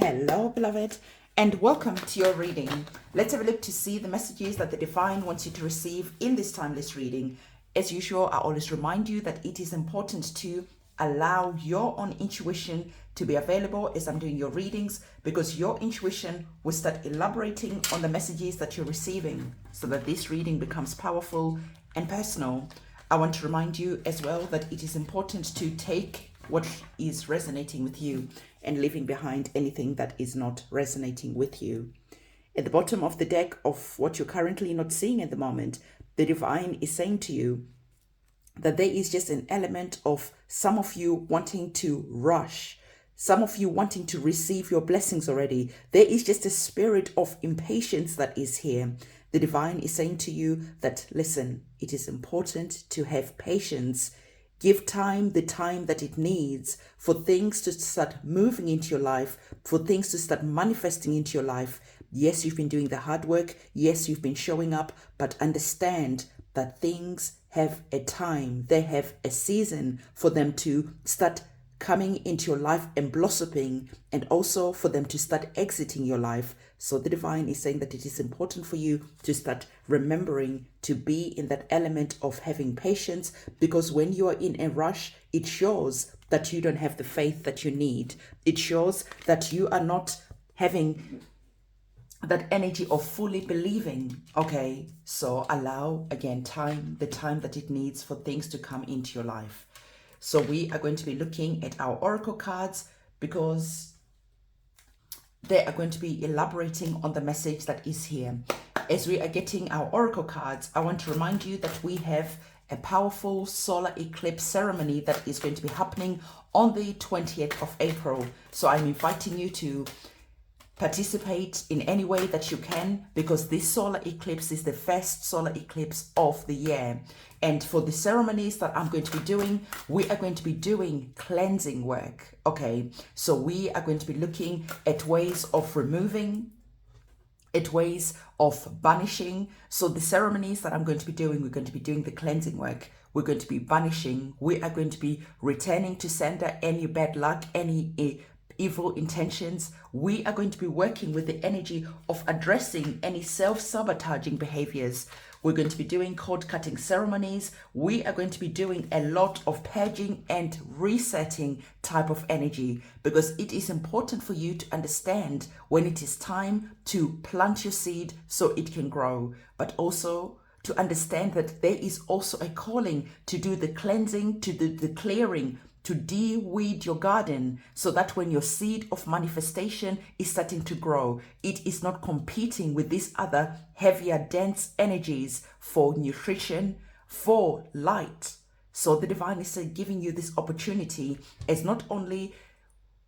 Hello, beloved, and welcome to your reading. Let's have a look to see the messages that the Divine wants you to receive in this timeless reading. As usual, I always remind you that it is important to allow your own intuition to be available as I'm doing your readings, because your intuition will start elaborating on the messages that you're receiving so that this reading becomes powerful and personal. I want to remind you as well that it is important to take what is resonating with you and leaving behind anything that is not resonating with you. At the bottom of the deck of what you're currently not seeing at the moment, the Divine is saying to you that there is just an element of some of you wanting to rush, some of you wanting to receive your blessings already. There is just a spirit of impatience that is here. The Divine is saying to you that, listen, it is important to have patience. Give time the time that it needs for things to start moving into your life, for things to start manifesting into your life. Yes, you've been doing the hard work. Yes, you've been showing up, but understand that things have a time. They have a season for them to start coming into your life and blossoming, and also for them to start exiting your life. So the Divine is saying that it is important for you to start remembering to be in that element of having patience, because when you are in a rush, it shows that you don't have the faith that you need. It shows that you are not having that energy of fully believing. Okay, so allow again the time that it needs for things to come into your life. So we are going to be looking at our oracle cards, because they are going to be elaborating on the message that is here. As we are getting our oracle cards, I want to remind you that we have a powerful solar eclipse ceremony that is going to be happening on the 20th of April. So I'm inviting you to participate in any way that you can, because this solar eclipse is the first solar eclipse of the year. And for the ceremonies that I'm going to be doing, we are going to be doing cleansing work. Okay, so we are going to be looking at ways of removing, at ways of banishing. So the ceremonies that I'm going to be doing, we're going to be doing the cleansing work. We're going to be banishing. We are going to be returning to sender any bad luck, any evil intentions. We are going to be working with the energy of addressing any self-sabotaging behaviors. We're going to be doing cord-cutting ceremonies. We are going to be doing a lot of purging and resetting type of energy, because it is important for you to understand when it is time to plant your seed so it can grow, but also to understand that there is also a calling to do the cleansing, to do the clearing, to de-weed your garden, so that when your seed of manifestation is starting to grow, it is not competing with these other heavier, dense energies for nutrition, for light. So the Divine is giving you this opportunity, as not only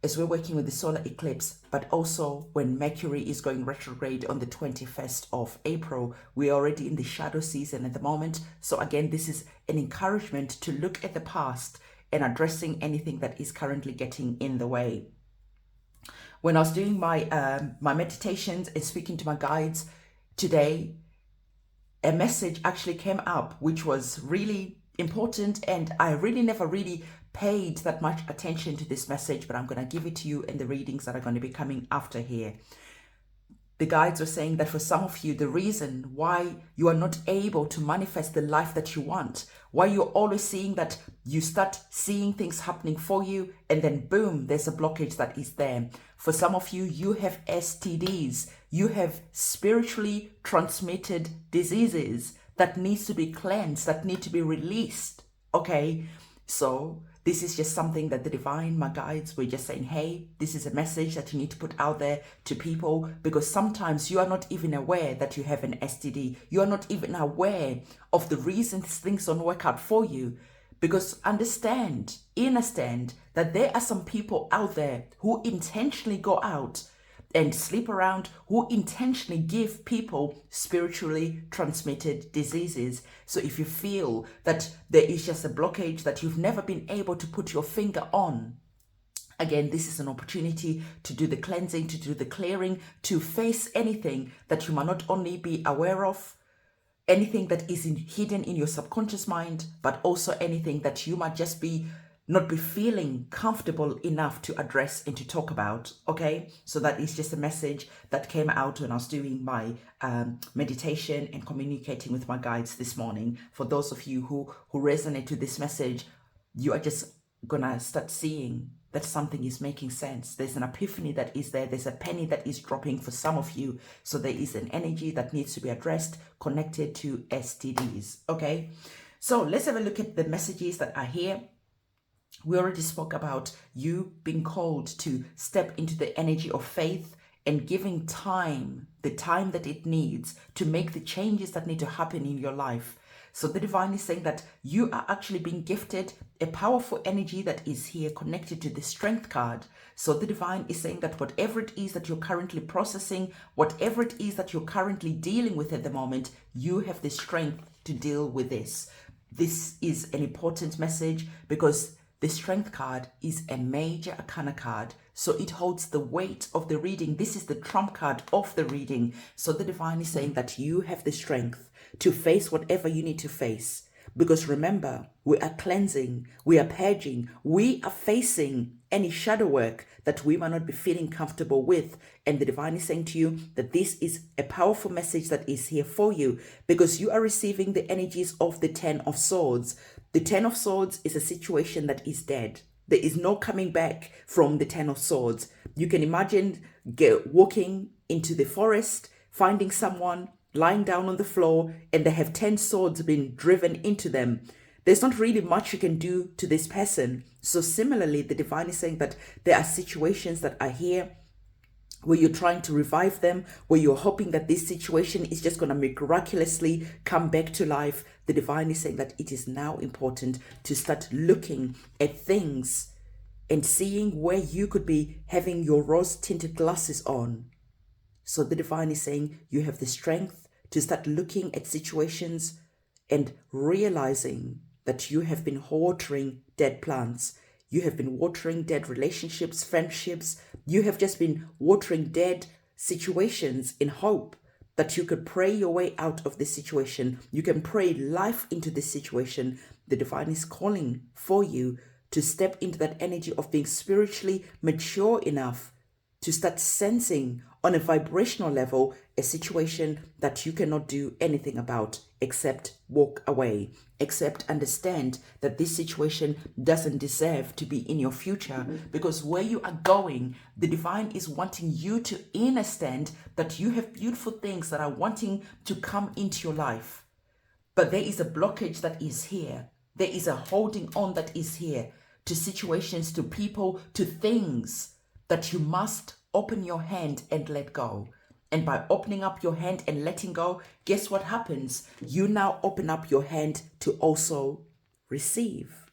as we're working with the solar eclipse, but also when Mercury is going retrograde on the 21st of April. We're already in the shadow season at the moment. So again, this is an encouragement to look at the past and addressing anything that is currently getting in the way. When I was doing my my meditations and speaking to my guides today, a message actually came up which was really important, and I really never really paid that much attention to this message, but I'm going to give it to you in the readings that are going to be coming after here. The guides were saying that for some of you, the reason why you are not able to manifest the life that you want, why you're always seeing that you start seeing things happening for you, and then boom, there's a blockage that is there. For some of you, you have STDs, you have spiritually transmitted diseases that needs to be cleansed, that need to be released. Okay, so this is just something that the Divine, my guides, were just saying, hey, this is a message that you need to put out there to people, because sometimes you are not even aware that you have an STD. You are not even aware of the reasons things don't work out for you. Because understand that there are some people out there who intentionally go out and sleep around, who intentionally give people spiritually transmitted diseases. So if you feel that there is just a blockage that you've never been able to put your finger on, again, this is an opportunity to do the cleansing, to do the clearing, to face anything that you might not only be aware of, anything that is hidden in your subconscious mind, but also anything that you might just be not be feeling comfortable enough to address and to talk about. Okay, so that is just a message that came out when I was doing my meditation and communicating with my guides this morning. For those of you who resonate with this message, you are just gonna start seeing that something is making sense. There's an epiphany that is there. There's a penny that is dropping for some of you. So there is an energy that needs to be addressed, connected to STDs. Okay, so let's have a look at the messages that are here. We already spoke about you being called to step into the energy of faith and giving time, the time that it needs to make the changes that need to happen in your life. So the divine is saying that you are actually being gifted a powerful energy that is here connected to the strength card. So the divine is saying that whatever it is that you're currently processing, whatever it is that you're currently dealing with at the moment, you have the strength to deal with this. This is an important message because the strength card is a major arcana card, so it holds the weight of the reading. This is the trump card of the reading. So the divine is saying that you have the strength to face whatever you need to face. Because remember, we are cleansing, we are purging, we are facing any shadow work that we might not be feeling comfortable with. And the divine is saying to you that this is a powerful message that is here for you because you are receiving the energies of the 10 of Swords. The 10 of Swords is a situation that is dead. There is no coming back from the 10 of Swords. You can imagine walking into the forest, finding someone lying down on the floor, and they have 10 swords being driven into them. There's not really much you can do to this person. So similarly, the divine is saying that there are situations that are here where you're trying to revive them, where you're hoping that this situation is just going to miraculously come back to life. The divine is saying that it is now important to start looking at things and seeing where you could be having your rose-tinted glasses on. So the divine is saying you have the strength to start looking at situations and realizing that you have been watering dead plants. You have been watering dead relationships, friendships. You have just been watering dead situations in hope that you could pray your way out of this situation. You can pray life into this situation. The divine is calling for you to step into that energy of being spiritually mature enough to start sensing on a vibrational level a situation that you cannot do anything about except walk away, except understand that this situation doesn't deserve to be in your future, because where you are going, the divine is wanting you to understand that you have beautiful things that are wanting to come into your life. But there is a blockage that is here. There is a holding on that is here to situations, to people, to things that you must open your hand and let go. And by opening up your hand and letting go, guess what happens? You now open up your hand to also receive.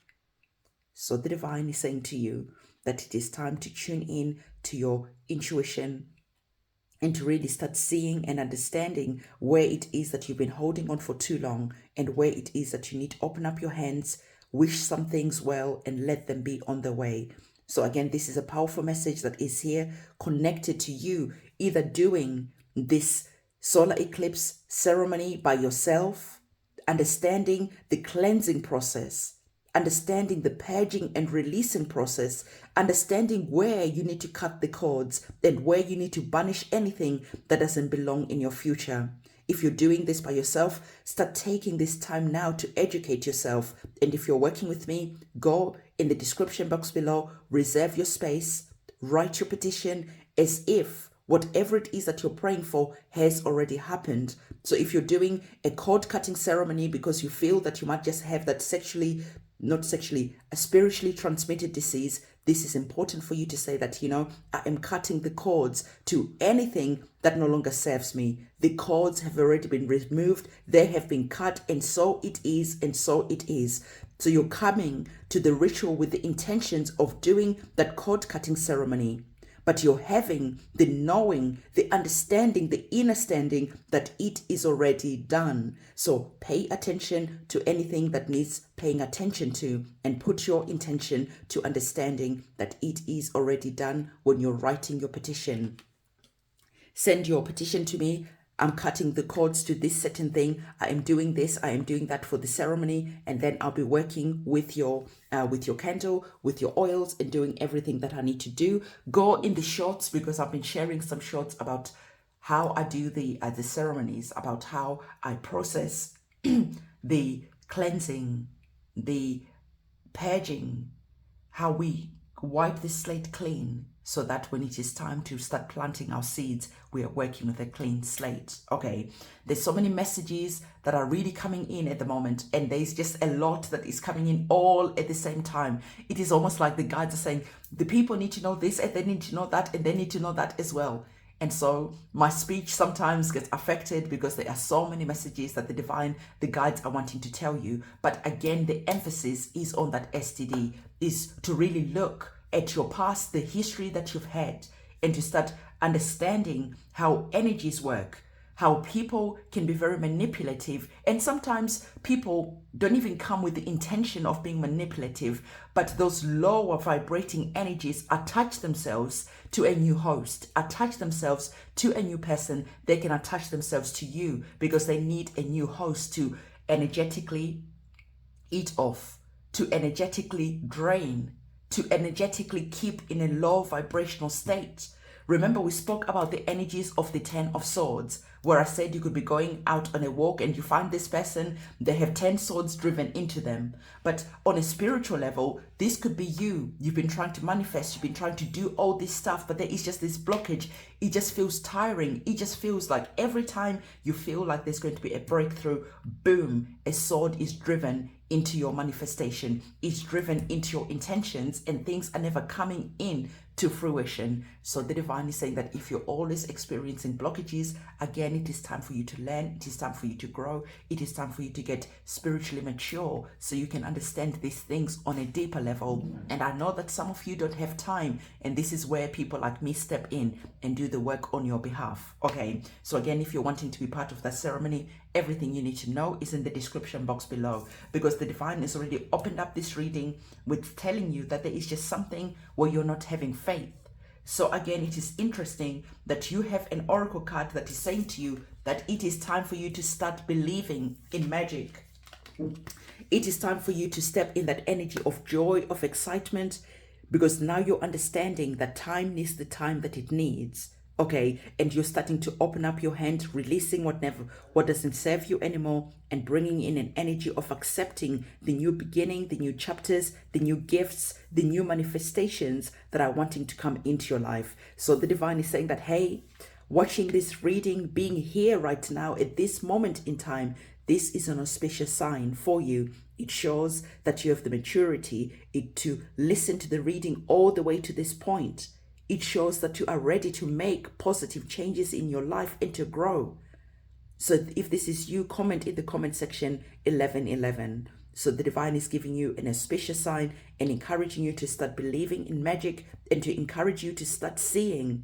So the divine is saying to you that it is time to tune in to your intuition and to really start seeing and understanding where it is that you've been holding on for too long and where it is that you need to open up your hands, wish some things well, and let them be on their way. So again, this is a powerful message that is here connected to you, either doing this solar eclipse ceremony by yourself, understanding the cleansing process, understanding the purging and releasing process, understanding where you need to cut the cords and where you need to banish anything that doesn't belong in your future. If you're doing this by yourself, start taking this time now to educate yourself. And if you're working with me, go in the description box below, reserve your space, write your petition as if whatever it is that you're praying for has already happened. So if you're doing a cord cutting ceremony because you feel that you might just have that a spiritually transmitted disease, this is important for you to say that, I am cutting the cords to anything that no longer serves me. The cords have already been removed. They have been cut, and so it is, and so it is. So you're coming to the ritual with the intentions of doing that cord cutting ceremony. But you're having the knowing, the understanding, the understanding that it is already done. So pay attention to anything that needs paying attention to, and put your intention to understanding that it is already done when you're writing your petition. Send your petition to me I'm cutting the cords to this certain thing. I am doing this. I am doing that for the ceremony, and then I'll be working with your candle, with your oils, and doing everything that I need to do. Go in the shorts, because I've been sharing some shorts about how I do the ceremonies, about how I process the cleansing, the purging, how we wipe the slate clean, so that when it is time to start planting our seeds, we are working with a clean slate. Okay, there's so many messages that are really coming in at the moment, and there's just a lot that is coming in all at the same time. It is almost like the guides are saying, the people need to know this, and they need to know that, and they need to know that as well. And so my speech sometimes gets affected because there are so many messages that the guides are wanting to tell you. But again, the emphasis is on that STD, is to really look at your past, the history that you've had, and to start understanding how energies work, how people can be very manipulative. And sometimes people don't even come with the intention of being manipulative, but those lower vibrating energies attach themselves to a new host, attach themselves to a new person. They can attach themselves to you because they need a new host to energetically eat off, to energetically drain, to energetically keep in a low vibrational state. Remember, we spoke about the energies of the 10 of Swords, where I said you could be going out on a walk and you find this person, they have 10 swords driven into them. But on a spiritual level, this could be you. You've been trying to manifest, you've been trying to do all this stuff, but there is just this blockage. It just feels tiring. It just feels like every time you feel like there's going to be a breakthrough, boom, a sword is driven into your manifestation, is driven into your intentions, and things are never coming in to fruition. So the divine is saying that if you're always experiencing blockages, again, it is time for you to learn. It is time for you to grow. It is time for you to get spiritually mature so you can understand these things on a deeper level. And I know that some of you don't have time, and this is where people like me step in and do the work on your behalf. Okay, so again, if you're wanting to be part of that ceremony, everything you need to know is in the description box below, because the divine has already opened up this reading with telling you that there is just something where you're not having faith. So again, it is interesting that you have an oracle card that is saying to you that it is time for you to start believing in magic. It is time for you to step in that energy of joy, of excitement, because now you're understanding that time needs the time that it needs. Okay, and you're starting to open up your hand, releasing what doesn't serve you anymore, and bringing in an energy of accepting the new beginning, the new chapters, the new gifts, the new manifestations that are wanting to come into your life. So the divine is saying that, hey, watching this reading, being here right now at this moment in time, this is an auspicious sign for you. It shows that you have the maturity to listen to the reading all the way to this point. It shows that you are ready to make positive changes in your life and to grow. So if this is you, comment in the comment section 1111. So the divine is giving you an auspicious sign and encouraging you to start believing in magic, and to encourage you to start seeing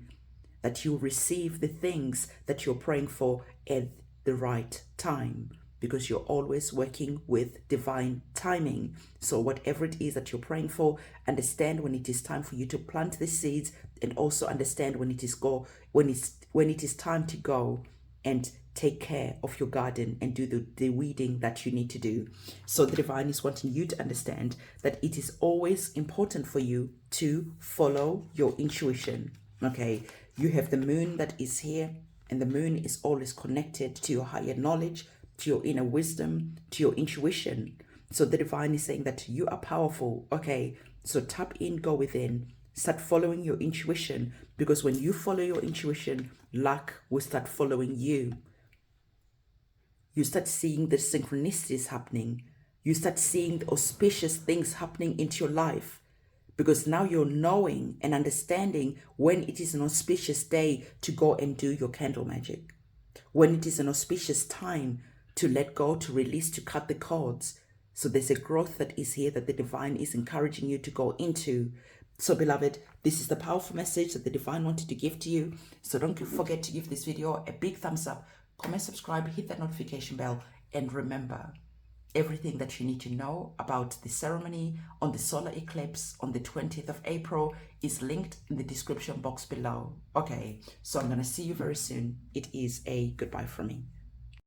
that you receive the things that you're praying for at the right time, because you're always working with divine timing. So whatever it is that you're praying for, understand when it is time for you to plant the seeds, and also understand when it is time to go and take care of your garden and do the weeding that you need to do. So the divine is wanting you to understand that it is always important for you to follow your intuition. Okay, you have the moon that is here, and the moon is always connected to your higher knowledge, to your inner wisdom, to your intuition. So the divine is saying that you are powerful. Okay, so tap in, go within, start following your intuition, because when you follow your intuition, luck will start following you. You start seeing the synchronicities happening. You start seeing the auspicious things happening into your life, because now you're knowing and understanding when it is an auspicious day to go and do your candle magic, when it is an auspicious time to let go, to release, to cut the cords. So there's a growth that is here that the divine is encouraging you to go into. So beloved, this is the powerful message that the divine wanted to give to you. So don't forget to give this video a big thumbs up, comment, subscribe, hit that notification bell, and remember, Everything that you need to know about the ceremony on the solar eclipse on the 20th of April is linked in the description box below. Okay, so I'm going to see you very soon. It is a goodbye from me.